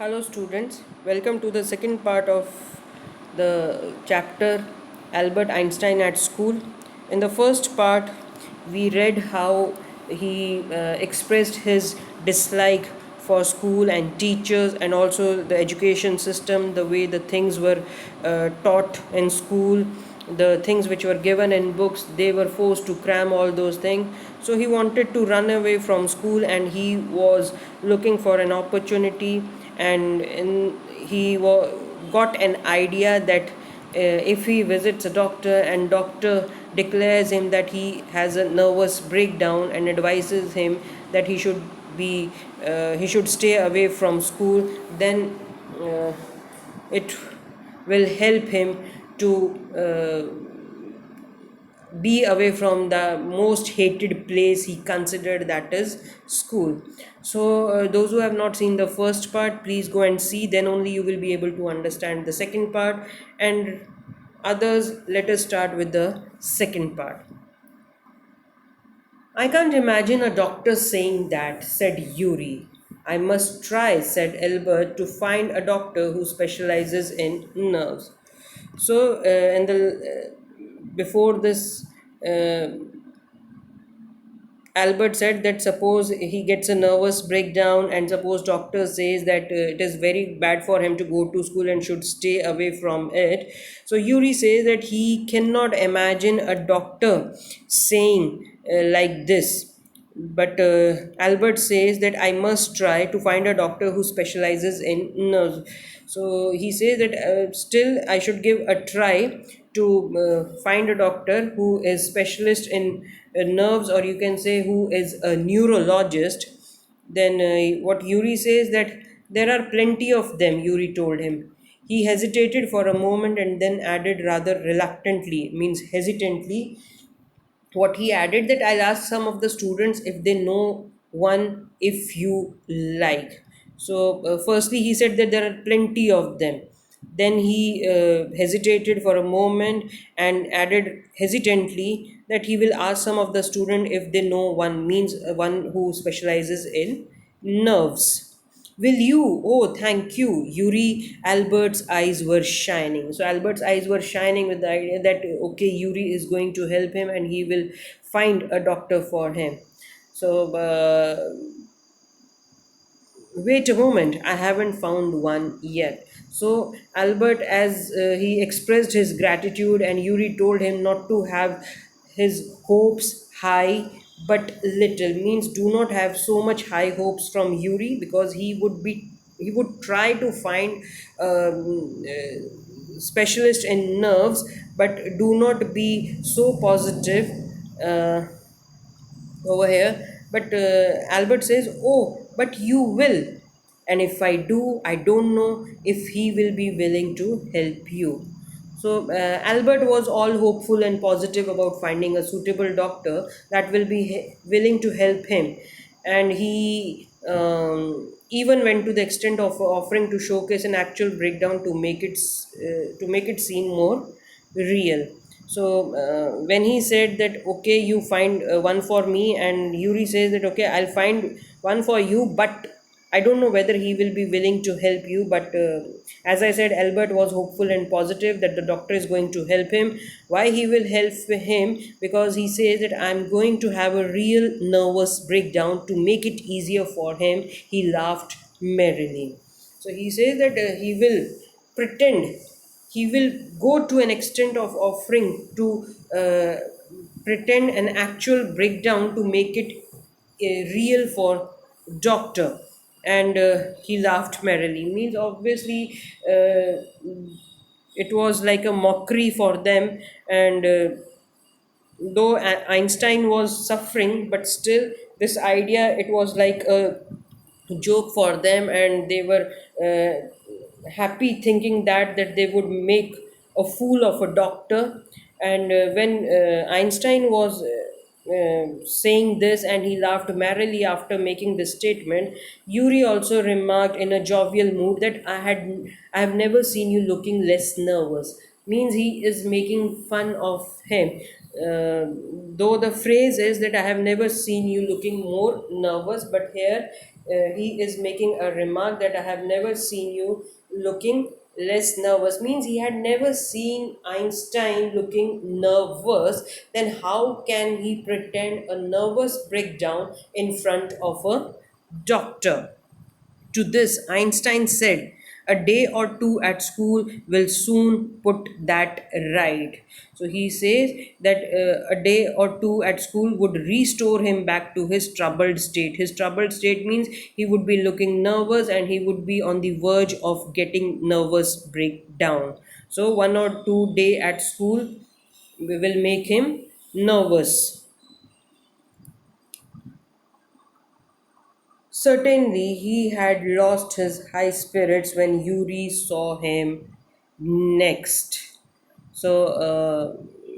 Hello, students. Welcome to the second part of the chapter Albert Einstein at School. In the first part, we read how he expressed his dislike for school and teachers and also the education system, the way the things were taught in school, the things which were given in books, they were forced to cram all those things. So he wanted to run away from school and he was looking for an opportunity, and got an idea that if he visits a doctor and doctor declares him that he has a nervous breakdown and advises him that he should stay away from school, then uh, it will help him to be away from the most hated place he considered, that is school. So those who have not seen the first part, please go and see, then only you will be able to understand the second part. And others, let us start with the second part. I can't imagine a doctor saying that, said Yuri. I must try, said Albert, to find a doctor who specializes in nerves. So, in the before this, uh, Albert said that suppose he gets a nervous breakdown and suppose doctor says that it is very bad for him to go to school and should stay away from it. So Yuri says that he cannot imagine a doctor saying like this. But Albert says that I must try to find a doctor who specializes in nerves. So he says that still I should give a try to find a doctor who is specialist in nerves, or you can say who is a neurologist. Then what Yuri says that there are plenty of them, Yuri told him. He hesitated for a moment and then added rather reluctantly, means hesitantly, what he added, that I'll ask some of the students if they know one, if you like. So firstly he said that there are plenty of them. Then he hesitated for a moment and added hesitantly that he will ask some of the student if they know one, means one who specializes in nerves. Will you? Oh, thank you. Yuri, Albert's eyes were shining. So, Albert's eyes were shining with the idea that, okay, Yuri is going to help him and he will find a doctor for him. So, wait a moment, I haven't found one yet. So, Albert, as he expressed his gratitude, and Yuri told him not to have his hopes high but little, means do not have so much high hopes from Yuri, because he would try to find specialist in nerves, but do not be so positive uh, over here. But Albert says, oh, but you will. And if I do, I don't know if he will be willing to help you. So Albert was all hopeful and positive about finding a suitable doctor that will be willing to help him. And he even went to the extent of offering to showcase an actual breakdown to make it seem more real. So when he said that, okay, you find one for me, and Yuri says that, okay, I'll find one for you, but I don't know whether he will be willing to help you. But as I said, Albert was hopeful and positive that the doctor is going to help him. Why he will help him? Because he says that I'm going to have a real nervous breakdown to make it easier for him. He laughed merrily. So he says that he will pretend, he will go to an extent of offering to pretend an actual breakdown to make it real for doctor. And he laughed merrily, means obviously it was like a mockery for them. And though Einstein was suffering, but still this idea, it was like a joke for them, and they were happy thinking that they would make a fool of a doctor. And when Einstein was saying this and he laughed merrily after making this statement, Yuri also remarked in a jovial mood that I have never seen you looking less nervous, means he is making fun of him. Though the phrase is that I have never seen you looking more nervous, but here he is making a remark that I have never seen you looking less nervous. Means he had never seen Einstein looking nervous. Then how can he pretend a nervous breakdown in front of a doctor? To this, Einstein said, "A day or two at school will soon put that right." So he says that a day or two at school would restore him back to his troubled state. His troubled state means he would be looking nervous and he would be on the verge of getting nervous breakdown. So, 1 or 2 day at school will make him nervous. Certainly, he had lost his high spirits when Yuri saw him next. So,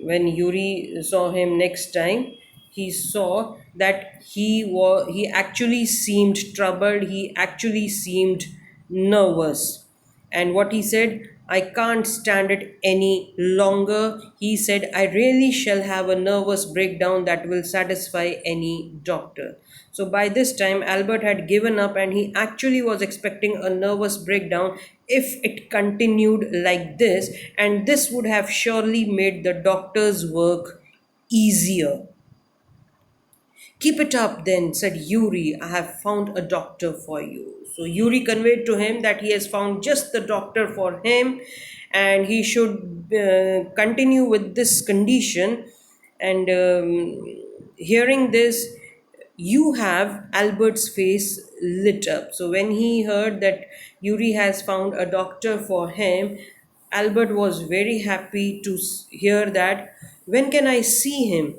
when Yuri saw him next time, he saw that he actually seemed troubled. He actually seemed nervous. And what he said, "I can't stand it any longer." He said, "I really shall have a nervous breakdown that will satisfy any doctor." So by this time, Albert had given up and he actually was expecting a nervous breakdown if it continued like this, and this would have surely made the doctor's work easier. "Keep it up then," said Yuri. "I have found a doctor for you." So Yuri conveyed to him that he has found just the doctor for him and he should continue with this condition. And hearing this, you have Albert's face lit up. So when he heard that Yuri has found a doctor for him, Albert was very happy to hear that. "When can I see him?"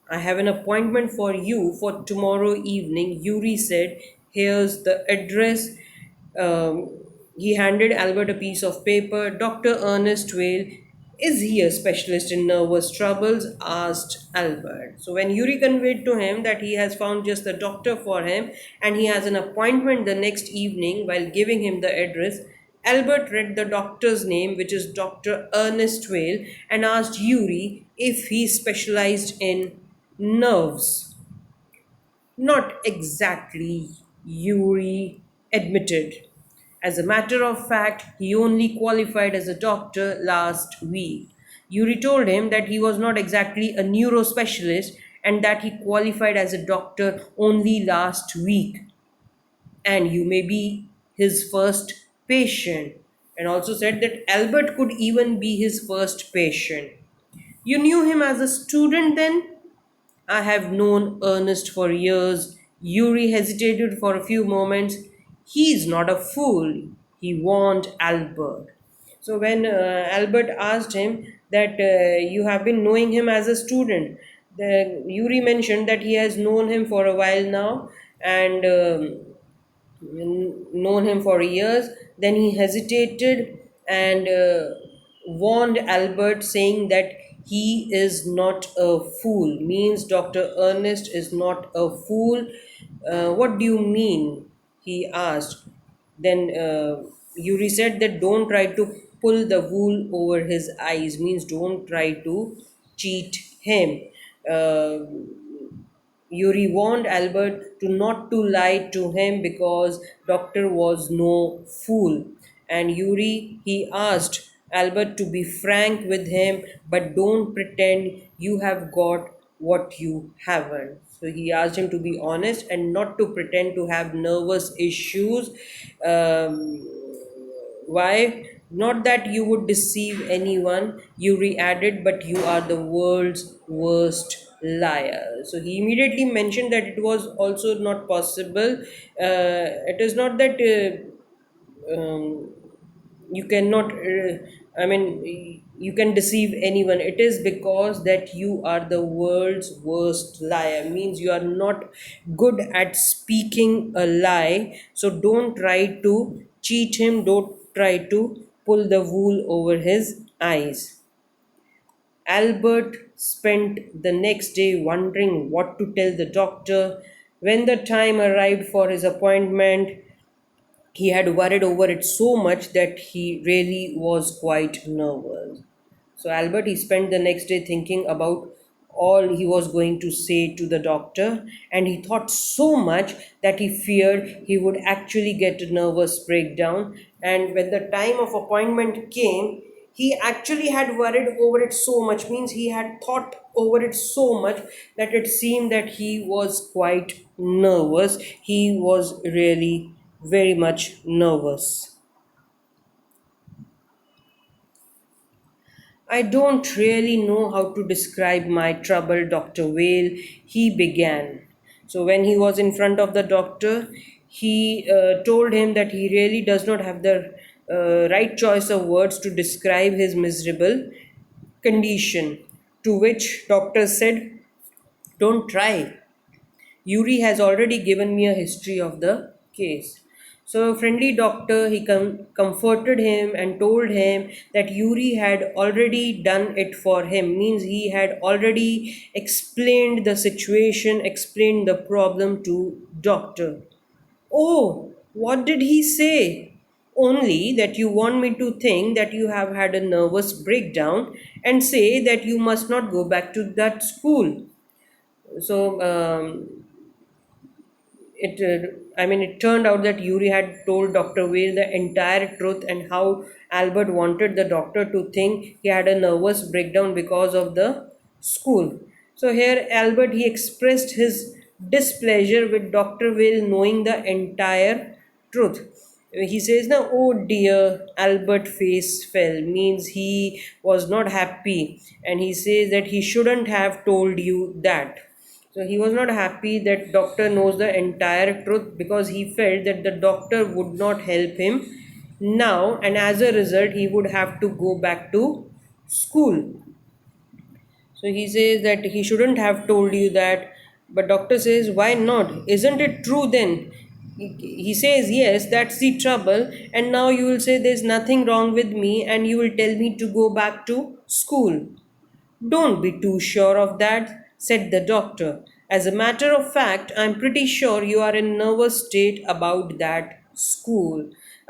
"I have an appointment for you for tomorrow evening," Yuri said. "Here's the address." Um, he handed Albert a piece of paper. "Dr. Ernest Whale." "Is he a specialist in nervous troubles?" asked Albert. So when Yuri conveyed to him that he has found just the doctor for him and he has an appointment the next evening, while giving him the address, Albert read the doctor's name, which is Dr. Ernest Whale, and asked Yuri if he specialized in nerves. "Not exactly," Yuri admitted. "As a matter of fact, he only qualified as a doctor last week." Yuri told him that he was not exactly a neurospecialist and that he qualified as a doctor only last week. "And you may be his first patient." And also said that Albert could even be his first patient. "You knew him as a student then?" "I have known Ernest for years." Yuri hesitated for a few moments. "He's not a fool," he warned Albert. So when Albert asked him that you have been knowing him as a student, Yuri mentioned that he has known him for a while now and known him for years. Then he hesitated and warned Albert, saying that he is not a fool. Means Dr. Ernest is not a fool. "What do you mean?" he asked. Then Yuri said that don't try to pull the wool over his eyes. Means don't try to cheat him. Uh, Yuri warned Albert to not to lie to him because doctor was no fool. And Yuri, he asked Albert to be frank with him, but don't pretend you have got what you haven't. So he asked him to be honest and not to pretend to have nervous issues. Um, why? "Not that you would deceive anyone," Yuri added, "but you are the world's worst liar." So he immediately mentioned that it was also not possible. It is not that you cannot, you can deceive anyone. It is because that you are the world's worst liar. Means you are not good at speaking a lie. So don't try to cheat him, don't try to pull the wool over his eyes. Albert spent the next day wondering what to tell the doctor. When the time arrived for his appointment, he had worried over it so much that he really was quite nervous. So Albert, he spent the next day thinking about all he was going to say to the doctor, and he thought so much that he feared he would actually get a nervous breakdown. And when the time of appointment came, he actually had worried over it so much, means he had thought over it so much, that it seemed that he was quite nervous. He was really very much nervous. I don't really know how to describe my trouble, Dr. Whale, he began. So, when he was in front of the doctor, he told him that he really does not have the right choice of words to describe his miserable condition. To which doctor said, "Don't try. Yuri has already given me a history of the case." So, friendly doctor, he comforted him and told him that Yuri had already done it for him, means he had already explained the situation, explained the problem to doctor. "Oh, what did he say?" "Only that you want me to think that you have had a nervous breakdown and say that you must not go back to that school." So, it turned out that Yuri had told Dr. Weil the entire truth, and how Albert wanted the doctor to think he had a nervous breakdown because of the school. So here Albert, he expressed his displeasure with Dr. Weil knowing the entire truth. He says now, "Oh dear," Albert face fell, means he was not happy, and he says that he shouldn't have told you that. So he was not happy that doctor knows the entire truth, because he felt that the doctor would not help him now, and as a result he would have to go back to school. So he says that he shouldn't have told you that, but doctor says, "Why not? Isn't it true then?" He says, "Yes, that's the trouble, and now you will say there's nothing wrong with me and you will tell me to go back to school." "Don't be too sure of that," said the doctor. "As a matter of fact, I'm pretty sure you are in a nervous state about that school."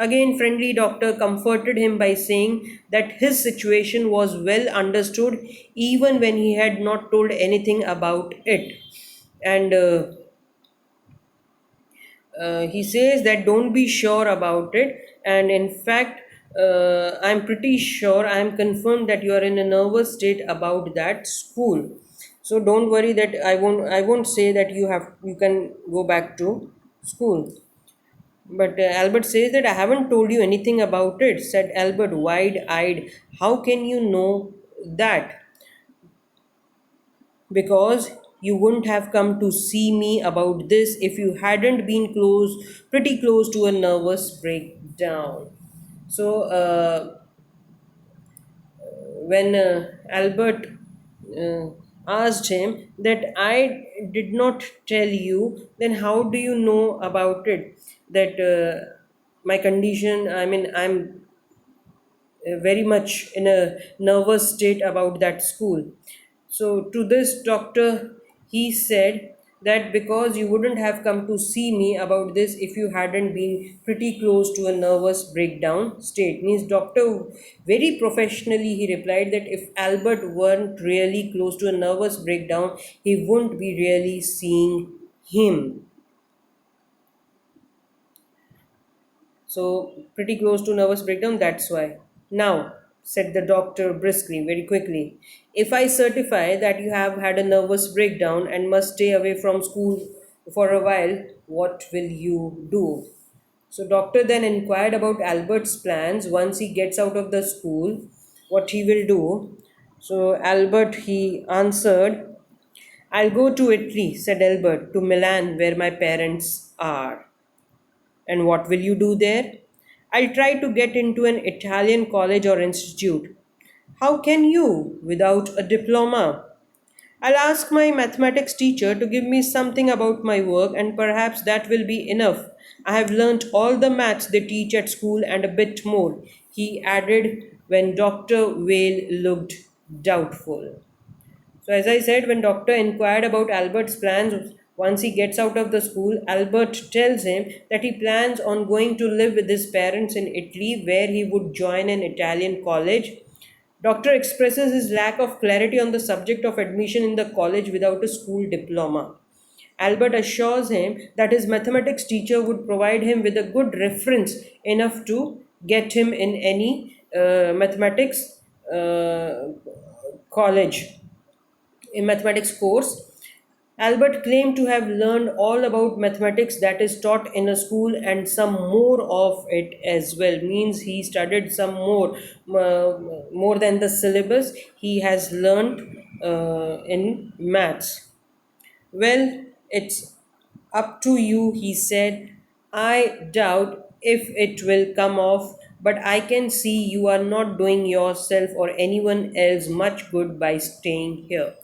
Again, friendly doctor comforted him by saying that his situation was well understood even when he had not told anything about it. And he says that don't be sure about it, and in fact, I'm pretty sure, I'm confirmed that you are in a nervous state about that school. So don't worry, that I won't say that you can go back to school. But Albert says that, "I haven't told you anything about it," said Albert, wide eyed. "How can you know that?" "Because you wouldn't have come to see me about this if you hadn't been pretty close to a nervous breakdown." So, when Albert uh, asked him that, "I did not tell you, then how do you know about it? That my condition, I'm very much in a nervous state about that school." So, to this doctor, he said that, "Because you wouldn't have come to see me about this if you hadn't been pretty close to a nervous breakdown state." Means, doctor very professionally he replied that if Albert weren't really close to a nervous breakdown, he wouldn't be really seeing him. So, pretty close to nervous breakdown, that's why. "Now," said the doctor briskly, very quickly, "if I certify that you have had a nervous breakdown and must stay away from school for a while, what will you do?" So, doctor then inquired about Albert's plans once he gets out of the school, what he will do. So, Albert, he answered, "I'll go to Italy," said Albert, "to Milan, where my parents are." "And what will you do there?" "I'll try to get into an Italian college or institute." "How can you without a diploma?" "I'll ask my mathematics teacher to give me something about my work, and perhaps that will be enough. I have learnt all the maths they teach at school and a bit more," he added when Dr. Whale looked doubtful. So, as I said, when doctor inquired about Albert's plans once he gets out of the school, Albert tells him that he plans on going to live with his parents in Italy, where he would join an Italian college. Doctor expresses his lack of clarity on the subject of admission in the college without a school diploma. Albert assures him that his mathematics teacher would provide him with a good reference enough to get him in any mathematics college, in mathematics course. Albert claimed to have learned all about mathematics that is taught in a school and some more of it as well. Means he studied some more than the syllabus he has learned in maths. Well, it's up to you, he said. I doubt if it will come off, but I can see you are not doing yourself or anyone else much good by staying here.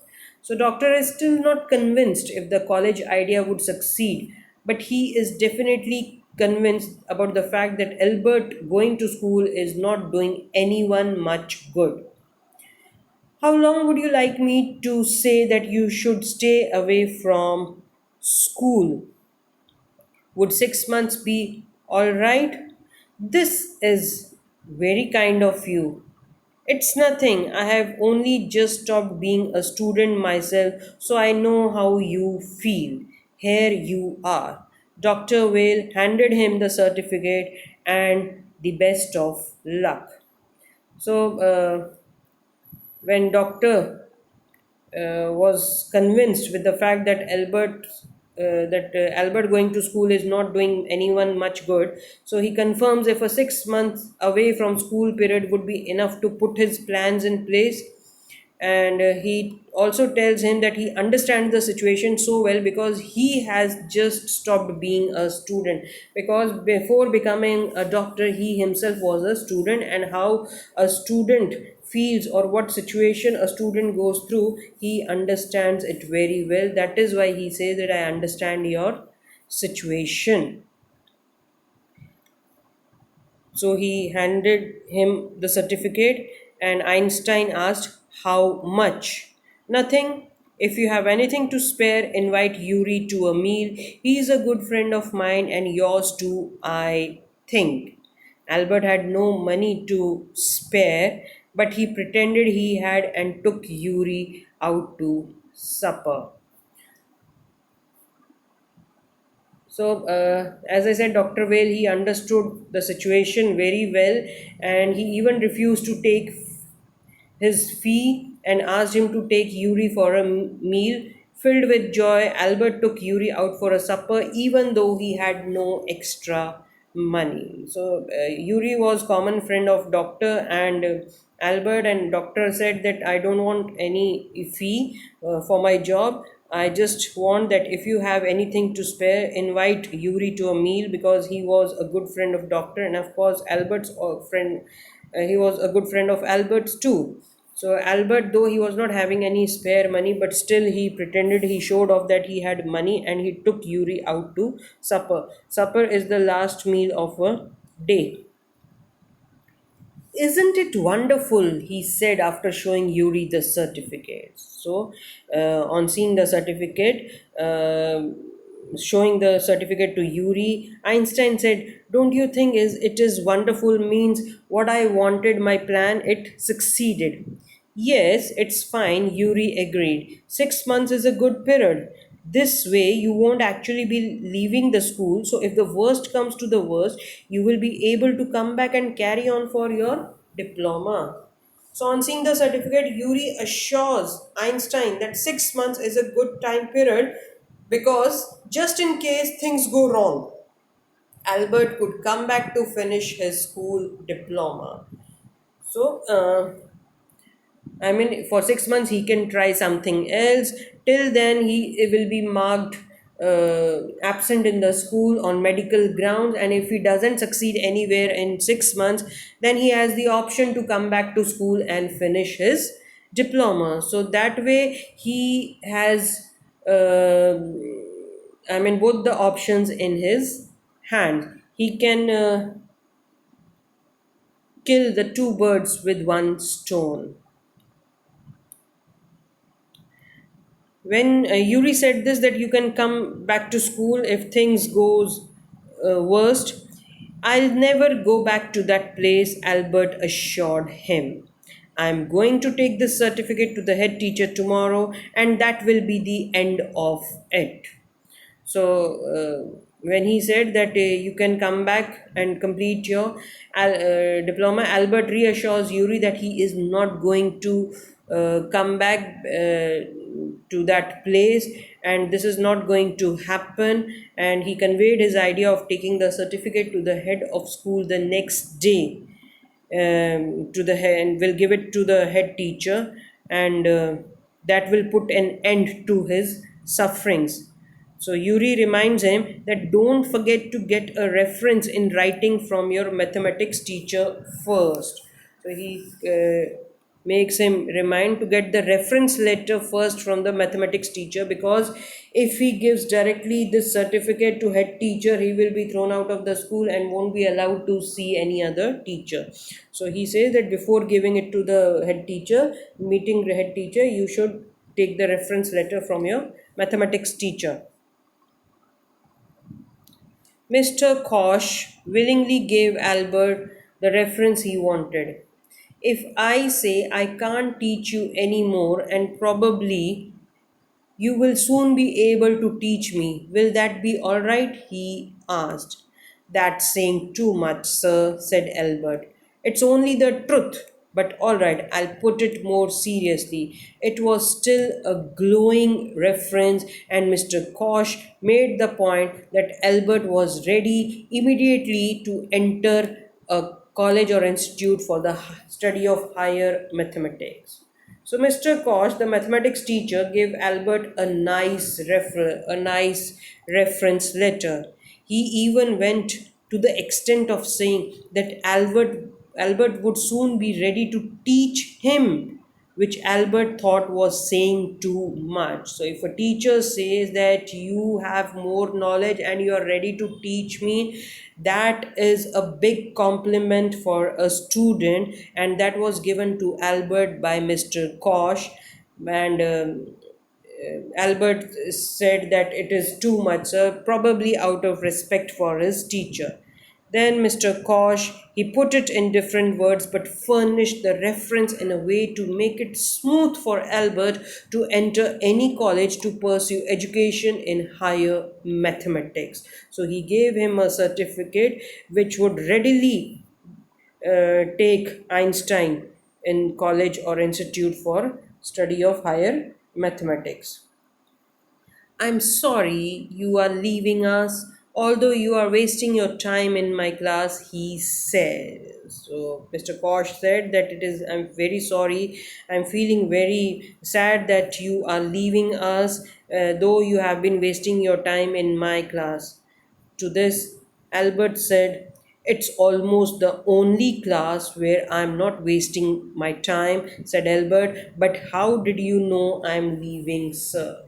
So, Doctor is still not convinced if the college idea would succeed, but he is definitely convinced about the fact that Albert going to school is not doing anyone much good. How long would you like me to say that you should stay away from school? Would 6 months be all right? This is very kind of you. It's nothing. I have only just stopped being a student myself, so I know how you feel. Here you are. Dr. Whale handed him the certificate and the best of luck. So, when was convinced with the fact that Albert going to school is not doing anyone much good. So he confirms if a 6 months away from school period would be enough to put his plans in place, and he also tells him that he understands the situation so well because he has just stopped being a student, because before becoming a doctor he himself was a student, and how a student feels or what situation a student goes through he understands it very well. That is why he says that I understand your situation. So he handed him the certificate, and Einstein asked, how much? Nothing. If you have anything to spare, invite Yuri to a meal. He is a good friend of mine and yours too, I think. Albert had no money to spare, but he pretended he had and took Yuri out to supper. So, as I said, Dr. Whale, he understood the situation very well, and he even refused to take his fee and asked him to take Yuri for a meal. Filled with joy, Albert took Yuri out for a supper even though he had no extra money. So, Yuri was common friend of doctor and Albert, and doctor said that I don't want any fee for my job. I just want that if you have anything to spare, invite Yuri to a meal, because he was a good friend of doctor, and of course Albert's friend. He was a good friend of Albert's too. So Albert, though he was not having any spare money, but still he pretended, he showed off that he had money, and he took Yuri out to supper. Supper is the last meal of a day. Isn't it wonderful? He said after showing Yuri the certificate. So, on seeing the certificate, showing the certificate to Yuri, Einstein said, "Don't you think it is wonderful? Means what I wanted, my plan, it succeeded." Yes, it's fine, Yuri agreed. 6 months is a good period. This way, you won't actually be leaving the school. So, if the worst comes to the worst, you will be able to come back and carry on for your diploma. So, on seeing the certificate, Yuri assures Einstein that 6 months is a good time period, because just in case things go wrong, Albert could come back to finish his school diploma. So, I mean, for 6 months he can try something else. Till then, he will be marked absent in the school on medical grounds. And if he doesn't succeed anywhere in 6 months, then he has the option to come back to school and finish his diploma. So that way, he has, I mean, both the options in his hand. He can kill the two birds with one stone. When Yuri said this, that you can come back to school if things goes worst, I'll never go back to that place, Albert assured him. I'm going to take this certificate to the head teacher tomorrow, and that will be the end of it. So when he said that you can come back and complete your diploma, Albert reassures Yuri that he is not going to come back to that place, and this is not going to happen. And he conveyed his idea of taking the certificate to the head of school the next day, to the head, and will give it to the head teacher, and that will put an end to his sufferings. So Yuri reminds him that don't forget to get a reference in writing from your mathematics teacher first. So he makes him remind to get the reference letter first from the mathematics teacher, because if he gives directly this certificate to head teacher, he will be thrown out of the school and won't be allowed to see any other teacher. So he says that before giving it to the head teacher, meeting the head teacher, you should take the reference letter from your mathematics teacher. Mr. Kosh willingly gave Albert the reference he wanted. If I say I can't teach you anymore, and probably you will soon be able to teach me, will that be all right? He asked. That's saying too much, sir, said Albert. It's only the truth. But all right, I'll put it more seriously. It was still a glowing reference, and Mr. Kosh made the point that Albert was ready immediately to enter a college or institute for the study of higher mathematics. So Mr. Kosh, the mathematics teacher, gave Albert a nice reference letter. He even went to the extent of saying that Albert would soon be ready to teach him, which Albert thought was saying too much. So, if a teacher says that you have more knowledge and you are ready to teach me, that is a big compliment for a student, and that was given to Albert by Mr. Kosh. And Albert said that it is too much, probably out of respect for his teacher. Then Mr. Kosh, he put it in different words but furnished the reference in a way to make it smooth for Albert to enter any college to pursue education in higher mathematics. So he gave him a certificate which would readily take Einstein in college or institute for study of higher mathematics. I'm sorry you are leaving us, although you are wasting your time in my class, he said. So Mr. Kosh said that I'm very sorry. I'm feeling very sad that you are leaving us, though you have been wasting your time in my class. To this, Albert said, it's almost the only class where I'm not wasting my time, said Albert. But how did you know I'm leaving, sir?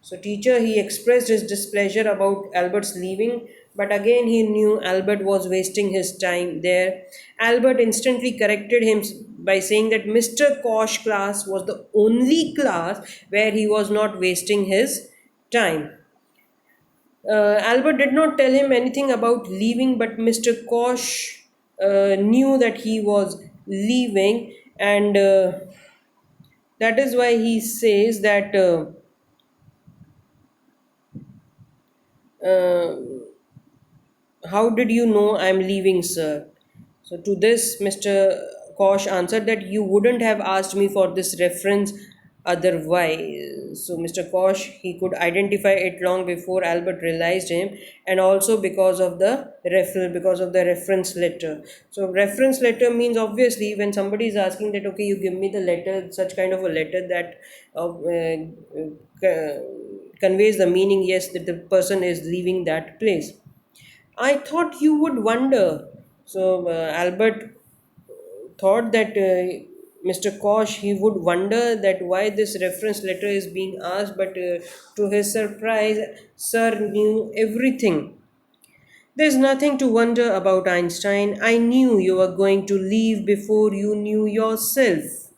So, teacher, he expressed his displeasure about Albert's leaving, but again he knew Albert was wasting his time there. Albert instantly corrected him by saying that Mr. Kosh class was the only class where he was not wasting his time. Albert did not tell him anything about leaving, but Mr. Kosh knew that he was leaving, and that is why he says that. Uh, How did you know I'm leaving, sir? So, to this, Mr. Kosh answered that you wouldn't have asked me for this reference otherwise. So, Mr. Kosh, he could identify it long before Albert realized him, and also because of the reference letter. So, reference letter means obviously when somebody is asking that, okay, you give me the letter, such kind of a letter that conveys the meaning, yes, that the person is leaving that place. I thought you would wonder. So Albert thought that Mr. Kosh he would wonder that why this reference letter is being asked, but to his surprise, Sir knew everything. There's nothing to wonder about Einstein. I knew you were going to leave before you knew yourself.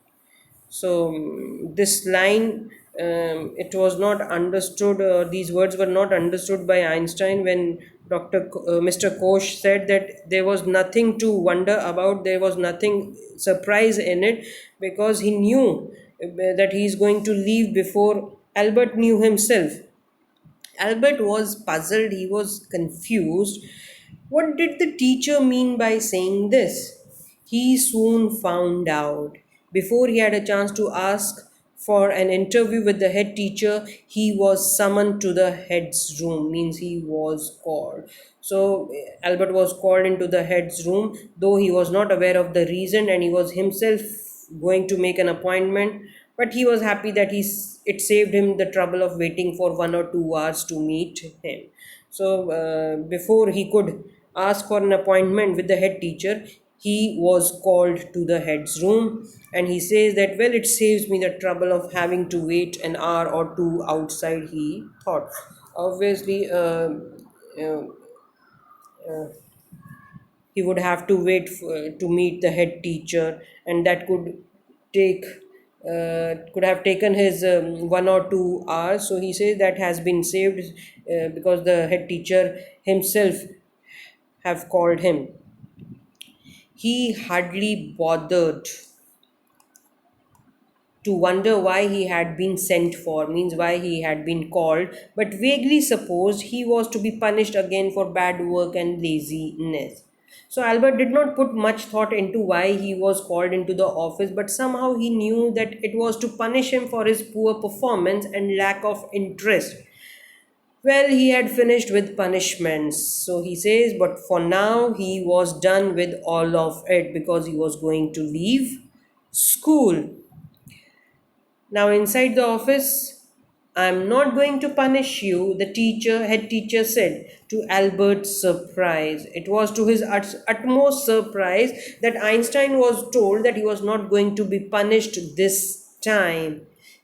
So this line it was not understood, these words were not understood by Einstein when Mr. Koch said that there was nothing to wonder about, there was nothing surprise in it, because he knew that he is going to leave before Albert knew himself. Albert was puzzled, he was confused. What did the teacher mean by saying this? He soon found out. Before he had a chance to ask for an interview with the head teacher, he was summoned to the head's room, means he was called. So Albert was called into the head's room, though he was not aware of the reason and he was himself going to make an appointment, but he was happy that it saved him the trouble of waiting for 1 or 2 hours to meet him. So before he could ask for an appointment with the head teacher, he was called to the head's room, and he says that, well, it saves me the trouble of having to wait an hour or two outside, he thought. Obviously, uh, he would have to wait to meet the head teacher, and that take could have taken his 1 or 2 hours. So he says that has been saved because the head teacher himself have called him. He hardly bothered to wonder why he had been sent for, means why he had been called, but vaguely supposed he was to be punished again for bad work and laziness. So Albert did not put much thought into why he was called into the office, but somehow he knew that it was to punish him for his poor performance and lack of interest. Well, he had finished with punishments, so he says, but for now he was done with all of it because he was going to leave school. Now, inside the office, I'm not going to punish you, the head teacher said, to Albert's surprise. It was to his utmost surprise that Einstein was told that he was not going to be punished this time.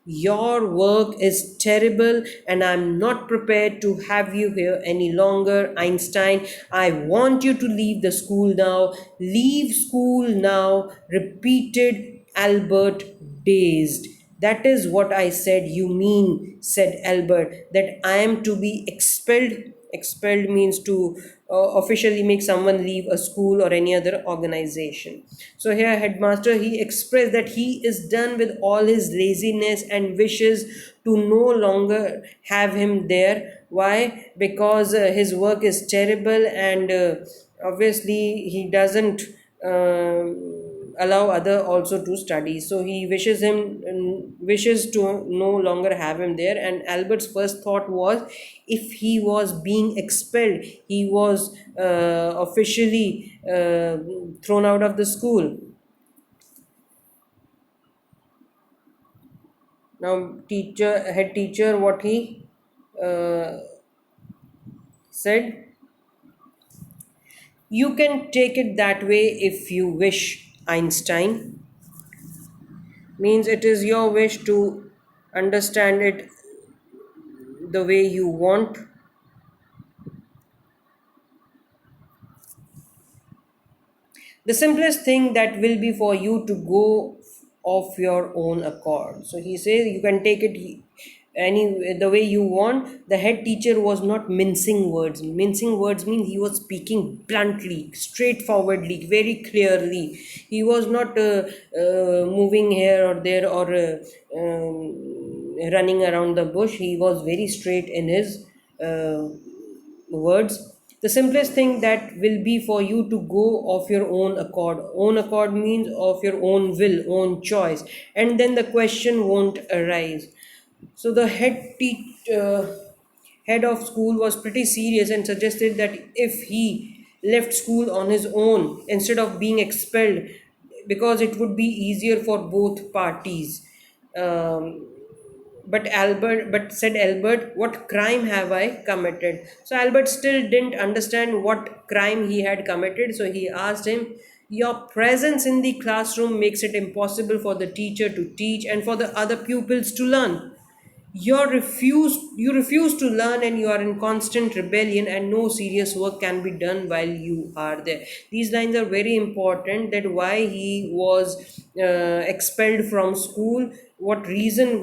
Your work is terrible, and I'm not prepared to have you here any longer, Einstein. I want you to leave the school now. Leave school now, repeated Albert, dazed. That is what I said you mean, said Albert, that I am to be expelled. Expelled means to officially make someone leave a school or any other organization. So here headmaster, he expressed that he is done with all his laziness and wishes to no longer have him there. Why? Because his work is terrible, and obviously he doesn't allow other also to study, so he wishes to no longer have him there. And Albert's first thought was, if he was being expelled, he was officially thrown out of the school. Now head teacher, what he uh, said, you can take it that way if you wish, Einstein, means it is your wish to understand it the way you want. The simplest thing that will be for you to go of your own accord. So he says you can take it any the way you want. The head teacher was not mincing words. Mincing words means he was speaking bluntly, straightforwardly, very clearly. He was not moving here or there, or running around the bush. He was very straight in his words. The simplest thing that will be for you to go of your own accord. Own accord means of your own will, own choice, and then the question won't arise. So the head of school was pretty serious and suggested that if he left school on his own instead of being expelled, because it would be easier for both parties. um, but said Albert, what crime have I committed? So Albert still didn't understand what crime he had committed, so he asked him, your presence in the classroom makes it impossible for the teacher to teach and for the other pupils to learn. You refuse to learn, and you are in constant rebellion, and no serious work can be done while you are there. These lines are very important, that why he was expelled from school, what reasons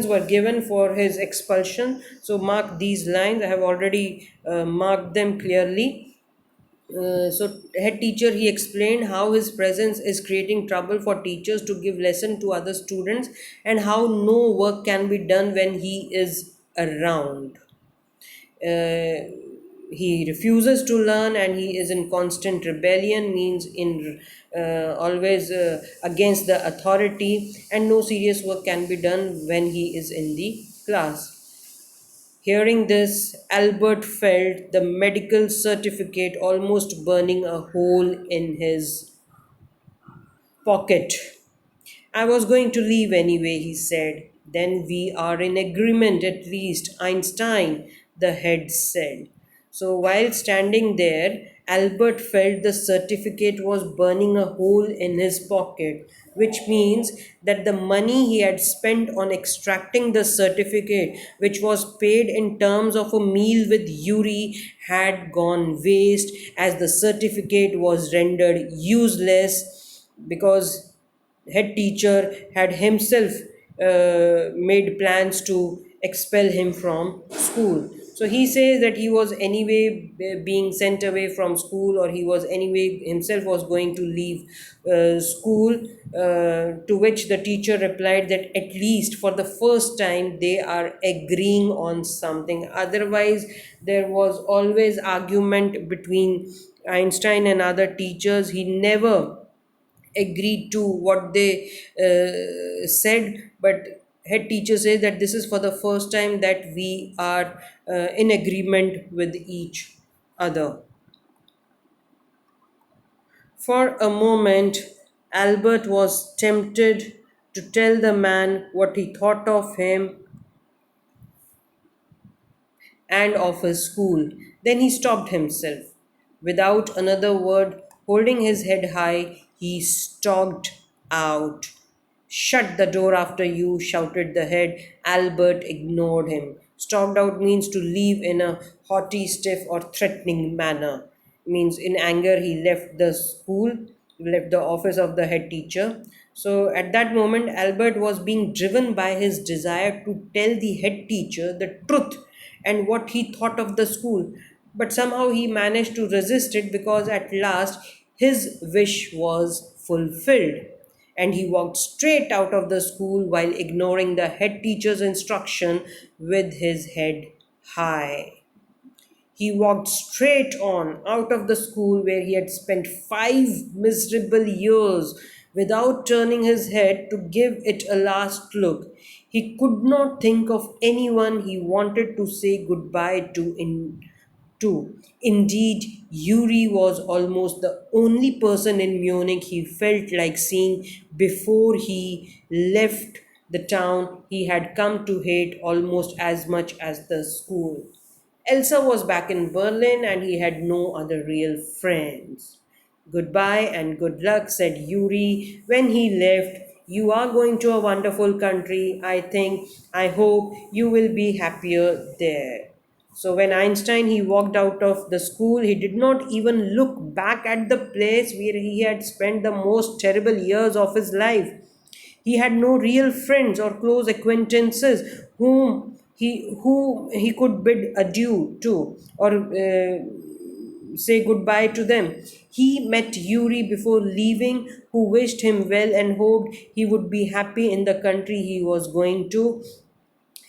were given for his expulsion. So mark these lines. I have already marked them clearly. So head teacher, he explained how his presence is creating trouble for teachers to give lesson to other students, and how no work can be done when he is around. uh, he refuses to learn, and he is in constant rebellion, means in always against the authority, and no serious work can be done when he is in the class. Hearing this, Albert felt the medical certificate almost burning a hole in his pocket. I was going to leave anyway, he said. Then we are in agreement at least, Einstein, the head said. So while standing there, Albert felt the certificate was burning a hole in his pocket, which means that the money he had spent on extracting the certificate, which was paid in terms of a meal with Yuri, had gone waste, as the certificate was rendered useless because head teacher had himself made plans to expel him from school. So he says that he was anyway being sent away from school, or he was anyway himself was going to leave school. To which the teacher replied that at least for the first time they are agreeing on something. Otherwise, there was always argument between Einstein and other teachers. He never agreed to what they said, but head teacher says that this is for the first time that we are in agreement with each other. For a moment, Albert was tempted to tell the man what he thought of him and of his school. Then he stopped himself. Without another word, holding his head high, he stalked out. Shut the door after you, shouted the head. Albert ignored him. Stalked out means to leave in a haughty, stiff, or threatening manner. Means in anger, he left the school, left the office of the head teacher. So at that moment, Albert was being driven by his desire to tell the head teacher the truth and what he thought of the school. But somehow he managed to resist it, because at last his wish was fulfilled, and he walked straight out of the school while ignoring the head teacher's instruction with his head high. He walked straight on out of the school where he had spent 5 miserable years without turning his head to give it a last look. He could not think of anyone he wanted to say goodbye to. Indeed, Yuri was almost the only person in Munich he felt like seeing before he left the town he had come to hate almost as much as the school. Elsa was back in Berlin, and he had no other real friends. Goodbye and good luck, said Yuri when he left. You are going to a wonderful country. I hope you will be happier there. So when Einstein he walked out of the school, he did not even look back at the place where he had spent the most terrible years of his life. He had no real friends or close acquaintances whom he could bid adieu to, or say goodbye to them. He met Yuri before leaving, who wished him well and hoped he would be happy in the country he was going to.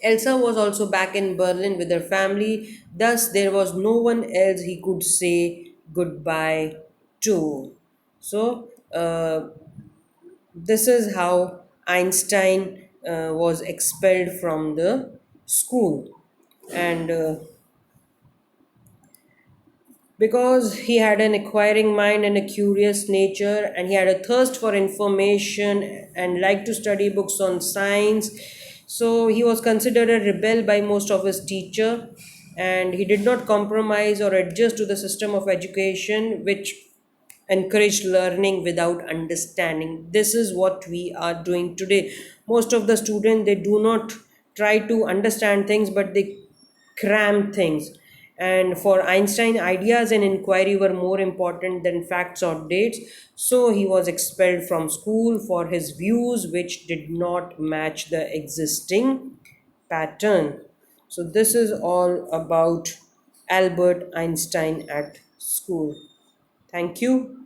Elsa was also back in Berlin with her family, thus, there was no one else he could say goodbye to. So, this is how Einstein was expelled from the school. And because he had an acquiring mind and a curious nature, and he had a thirst for information and liked to study books on science, so he was considered a rebel by most of his teacher, and he did not compromise or adjust to the system of education which encouraged learning without understanding. This is what we are doing today. Most of the students, they do not try to understand things, but they cram things. And for Einstein, ideas and inquiry were more important than facts or dates. So he was expelled from school for his views, which did not match the existing pattern. So this is all about Albert Einstein at school. Thank you.